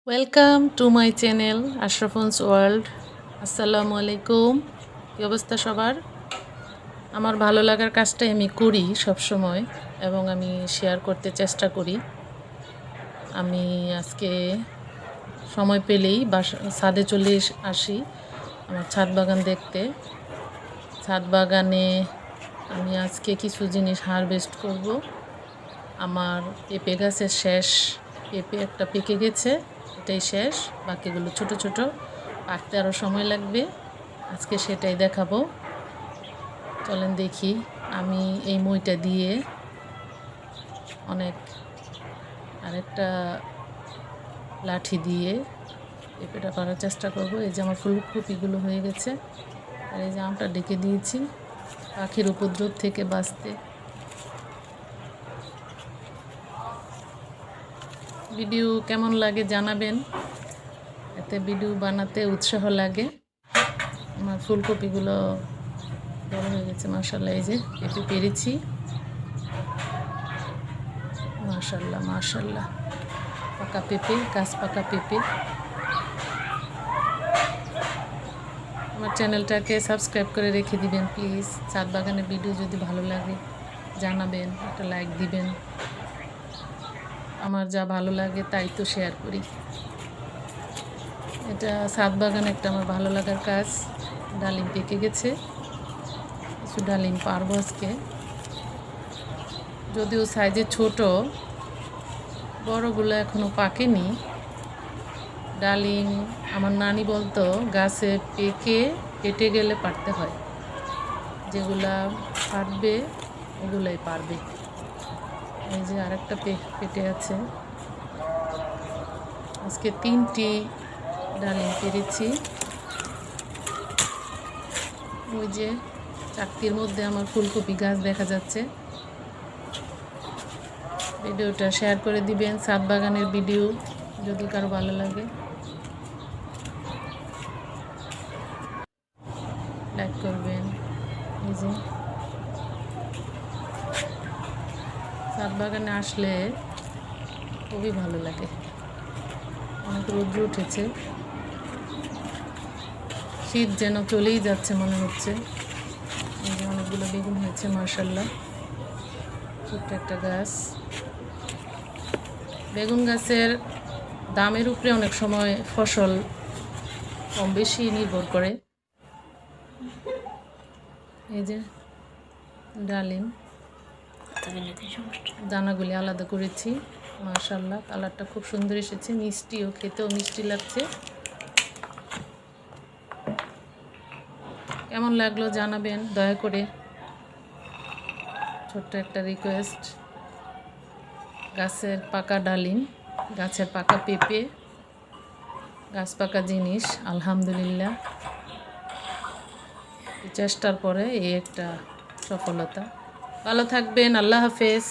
Welcome to my channel আশরাফুন্স world. আসসালামু আলাইকুম। কী অবস্থা সবার? আমার ভালো লাগার কাজটাই আমি করি সব সময় এবং আমি শেয়ার করতে চেষ্টা করি। আমি আজকে সময় পেলেই ছাদে চলে আসি আমার ছাদ বাগান দেখতে। ছাদ বাগানে আমি আজকে কিছু জিনিস হারভেস্ট করব। আমার পেঁপে গাছের শেষ পেঁপে একটা পেকে গেছে, এটাই শেষ। বাকিগুলো ছোট ছোট, পাকতে আরও সময় লাগবে। আজকে সেটাই দেখাবো। চলেন দেখি। আমি এই মইটা দিয়ে আরেকটা লাঠি দিয়ে পেঁপেটা করার চেষ্টা করব। এই যে আমার ফুলকপিগুলো হয়ে গেছে, আর এই যে আমটা ডেকে দিয়েছি পাখির উপদ্রব থেকে বাঁচতে। ভিডিও কেমন লাগে জানাবেন, এতে ভিডিও বানাতে উৎসাহ লাগে। আমার ফুলকপিগুলো বড় হয়ে গেছে মাশাআল্লাহ। এই যে পেঁপে পেরেছি, মাশাআল্লাহ মাশাআল্লাহ। পাকা পেঁপে, গাছ পাকা পেঁপে। আমার চ্যানেলটাকে সাবস্ক্রাইব করে রেখে দিবেন প্লিজ। ছাদ বাগানের ভিডিও যদি ভালো লাগে জানাবেন, একটা লাইক দিবেন। আমার যা ভালো লাগে তাই তো শেয়ার করি। এটা ছাদ বাগান একটা আমার ভালো লাগার কাজ। ডালিম পেকে গেছে, কিছু ডালিম পারবো আজকে, যদিও সাইজে ছোট, বড়গুলো এখনো পাকেনি। ডালিম আমার নানি বলতো গাছে পেকে কেটে গেলে পারতে হয়, যেগুলা পারবে ওগুলাই পারবে। এই যে আরেকটা পেটে আছে। আজকে 3টি ডালিম পেরেছি। ওই যে চাকতির মধ্যে আমার ফুলকপি গাছ দেখা যাচ্ছে। ভিডিওটা শেয়ার করে দিবেন, ছাদ বাগানের ভিডিও যদি কারো ভালো লাগে লাইক করবেন। এই যে ছাদ বাগানে আসলে খুবই ভালো লাগে। অনেক রৌদ্র উঠেছে, শীত যেন চলেই যাচ্ছে মনে হচ্ছে। এই যে অনেকগুলো বেগুন হয়েছে মাশাআল্লাহ। ছোট্ট একটা গাছ। বেগুন গাছের দামের উপরে অনেক সময় ফসল কম বেশি নির্ভর করে। এই যে ডালিম, দানাগুলি আলাদা করেছি মাশাআল্লাহ। কালারটা খুব সুন্দর এসেছে, মিষ্টিও, খেতেও মিষ্টি লাগছে। কেমন লাগলো জানাবেন দয়া করে। ছোট্ট একটা রিকোয়েস্ট। গাছের পাকা ডালিম, গাছের পাকা পেঁপে, গাছ পাকা জিনিস আলহামদুলিল্লাহ। চেষ্টার পরে এই একটা সফলতা। ভালো থাকবেন, আল্লাহ হাফেজ।